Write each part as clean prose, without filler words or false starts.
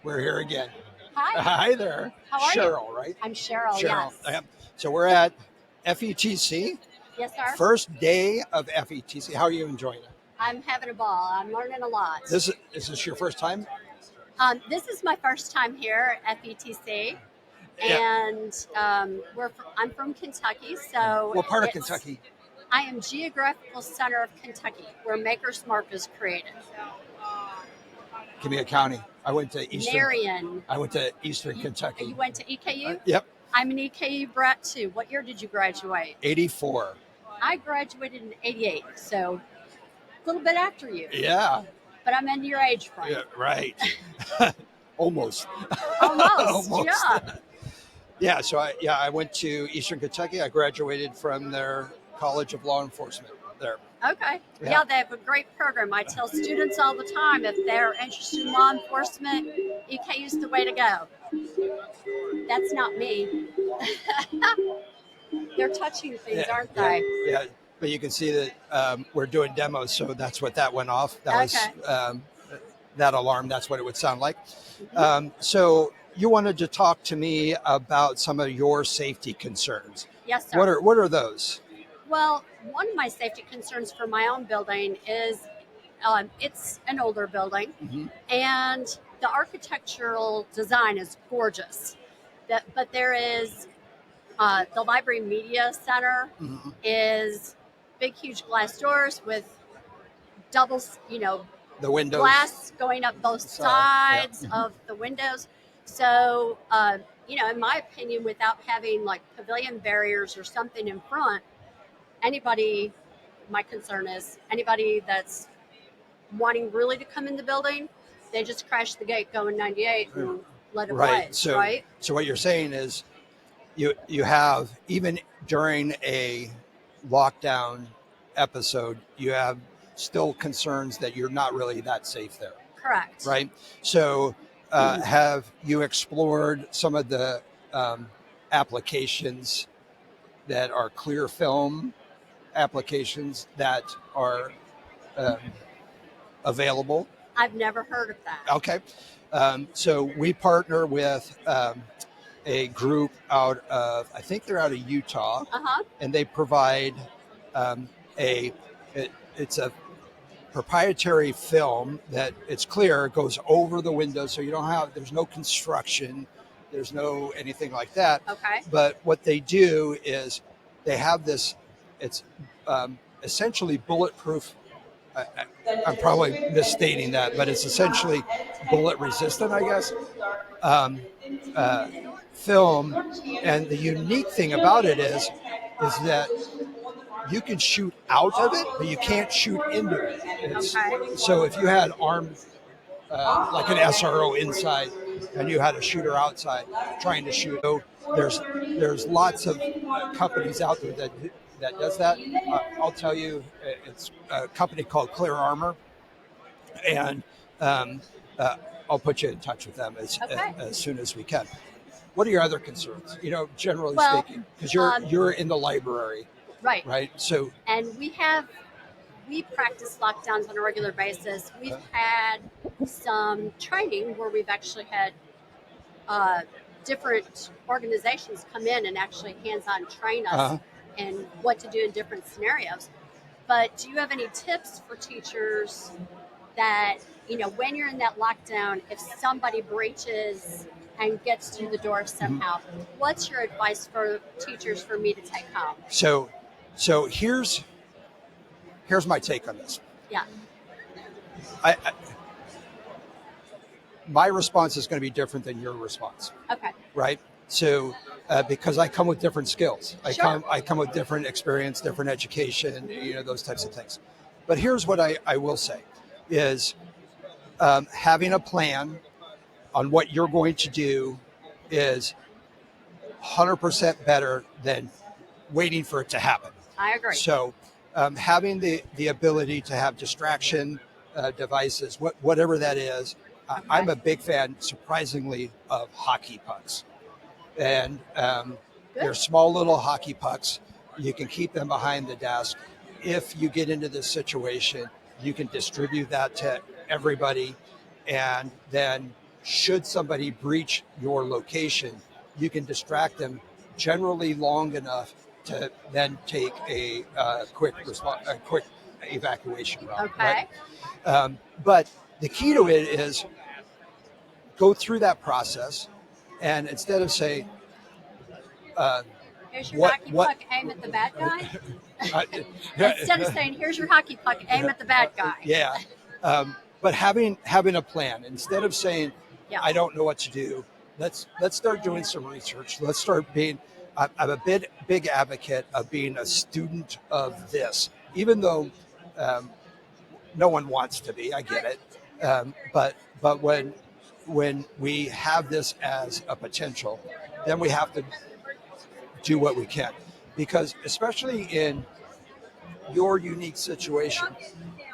We're here again. Hi. Hi there. How are Cheryl, you? right? I'm Cheryl, Cheryl. yes. Yep. So we're at FETC, Yes, sir. first day of FETC. How are you enjoying it? I'm having a ball. I'm learning a lot. Is this your first time? This is my first time here at FETC, Yeah. and I'm from Kentucky, so What part of Kentucky? I am geographical center of Kentucky, where Maker's Mark is created. Give me a county. I went to Marion. Eastern Kentucky. You went to EKU? Yep. I'm an EKU brat too. What year did you graduate? 84. I graduated in 88, so a little bit after you. Yeah. But I'm in your age frame. Yeah, right. Almost. Almost. Almost. Yeah. Yeah. So I went to Eastern Kentucky. I graduated from their College of Law Enforcement there. Okay. Yeah, they have a great program. I tell students all the time, if they're interested in law enforcement, EKU's the way to go. That's not me. They're touching things, aren't they? Yeah. But you can see that we're doing demos, so that's what that went off. That was that alarm. That's what it would sound like. Mm-hmm. So you wanted to talk to me about some of your safety concerns. Yes, sir. What are those? Well, one of my safety concerns for my own building is it's an older building, Mm-hmm. and the architectural design is gorgeous. But there is the Library Media Center Mm-hmm. is big, huge glass doors with double, The windows. glass going up both sides Yeah. of the windows. So, in my opinion, without having like pavilion barriers or something in front, my concern is anybody that's wanting really to come in the building, they just crash the gate going 98 and let it blaze, right? So what you're saying is you have, even during a lockdown episode, you have still concerns that you're not really that safe there. Correct. Right. So have you explored some of the applications that are clear film applications that are available? I've never heard of that. Okay. So we partner with a group out of, I think they're out of Utah, and they provide it's a proprietary film that it's clear, goes over the window, so there's no construction, there's no anything like that. Okay. But what they do is they have this, it's essentially bulletproof. I'm probably misstating that, but it's essentially bullet resistant, I guess, film. And the unique thing about it is that you can shoot out of it, but you can't shoot into it. So if you had armed, like an SRO inside, and you had a shooter outside trying to shoot, there's lots of companies out there that does that. I'll tell you, it's a company called Clear Armor, and I'll put you in touch with them as soon as we can. What are your other concerns? Generally speaking, because you're in the library, right? So, and we practice lockdowns on a regular basis. We've had some training where we've actually had different organizations come in and actually hands-on train us in what to do in different scenarios. But do you have any tips for teachers that, when you're in that lockdown, if somebody breaches and gets through the door somehow, what's your advice for teachers for me to take home? So here's my take on this. Yeah. My response is going to be different than your response. Okay. Right. So because I come with different skills, I come with different experience, different education, those types of things. But here's what I will say is having a plan on what you're going to do is 100% better than waiting for it to happen. I agree. So having the ability to have distraction devices, whatever that is, I'm a big fan, surprisingly, of hockey pucks. And they're small little hockey pucks. You can keep them behind the desk. If you get into this situation, you can distribute that to everybody, and then should somebody breach your location, you can distract them generally long enough to then take a quick evacuation route. Okay. Right? But the key to it is go through that process, and instead of saying, here's your hockey puck, aim at the bad guy. Instead of saying, here's your hockey puck, aim at the bad guy. Yeah. But having a plan, instead of saying, I don't know what to do, let's start doing some research. Let's start being, I'm a big advocate of being a student of this, even though no one wants to be, I get it. But when we have this as a potential, then we have to do what we can, because especially in your unique situation,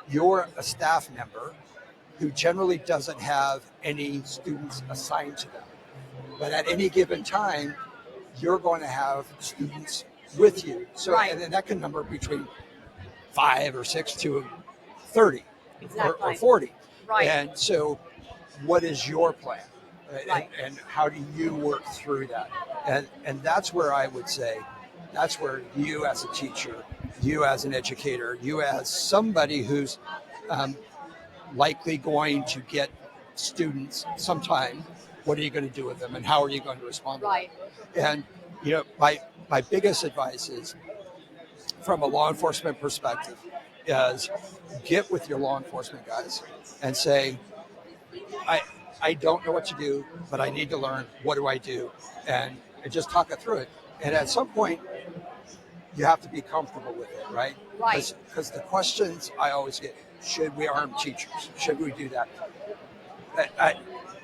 you're a staff member who generally doesn't have any students assigned to them. But at any given time, you're going to have students with you. So, and that can number between 5 or 6 to 30 or 40. Right. And so what is your plan? Right. And how do you work through that? And that's where I would say, that's where you as a teacher, you as an educator, you as somebody who's likely going to get students sometime, what are you going to do with them, and how are you going to respond? Right. And my biggest advice is, from a law enforcement perspective, is get with your law enforcement guys and say, I don't know what to do, but I need to learn. What do I do? And just talk it through it. And at some point, you have to be comfortable with it, right? Right. Because the questions I always get, should we arm teachers? Should we do that?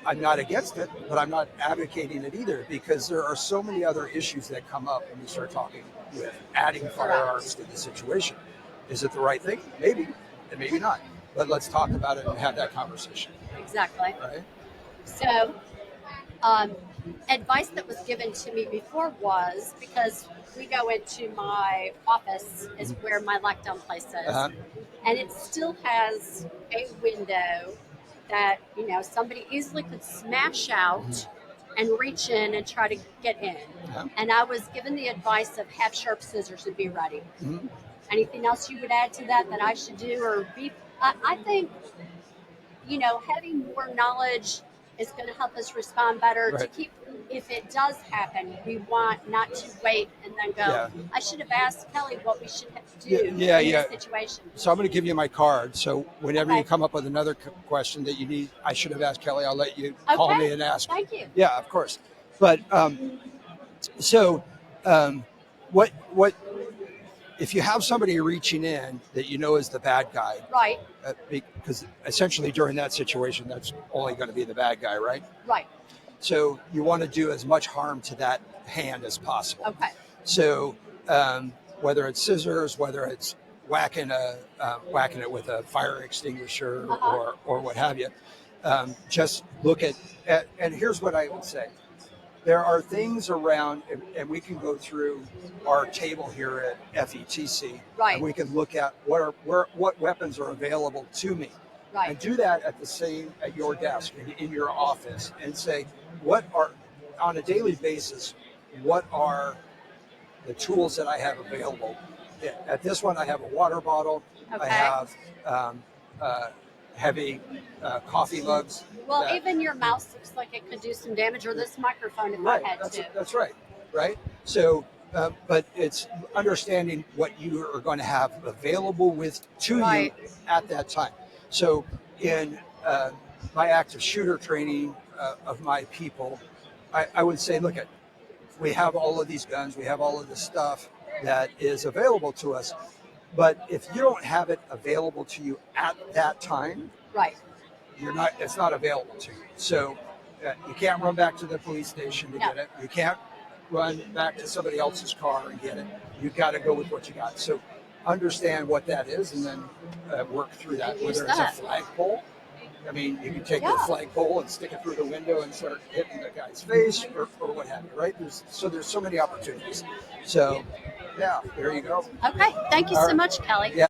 I'm not against it, but I'm not advocating it either, because there are so many other issues that come up when you start talking with adding firearms to the situation. Is it the right thing? Maybe, and maybe not. But let's talk about it and have that conversation. Exactly. Right? So, advice that was given to me before was, because we go into my office is where my lockdown place is, and it still has a window that somebody easily could smash out and reach in and try to get in. And I was given the advice of have sharp scissors and be ready. Anything else you would add to that I should do or be? I think having more knowledge is going to help us respond better. Right. To keep, if it does happen, we want not to wait and then go, I should have asked Kelly what we should do in this situation. So I'm going to give you my card. So whenever you come up with another question that you need, I should have asked Kelly, I'll let you call me and ask. Thank you. Yeah, of course. But what if you have somebody reaching in that is the bad guy? Right. Because essentially during that situation, that's only going to be the bad guy, right? Right. So you want to do as much harm to that hand as possible. Okay. So whether it's scissors, whether it's whacking it with a fire extinguisher or what have you, just look at and here's what I would say. There are things around, and we can go through our table here at FETC, and we can look at what weapons are available to me, and do that at your desk in your office, and say, what are, on a daily basis, what are the tools that I have available? At this one, I have a water bottle. I have heavy coffee mugs. Well, even your mouse looks like it could do some damage, or this microphone if I had to. That's right. So, but it's understanding what you are going to have available to you at that time. So in my active shooter training of my people, I would say, look, we have all of these guns, we have all of this stuff that is available to us. But if you don't have it available to you at that time, it's not available to you. So you can't run back to the police station to get it. You can't run back to somebody else's car and get it. You got to go with what you got. So understand what that is, and then work through that. Whether it's a flagpole, I mean, you can take the flagpole and stick it through the window and start hitting the guy's face, or what have you. Right? There's so many opportunities. So. Yeah, there you go. Okay, thank you so much, Kelly. Yeah.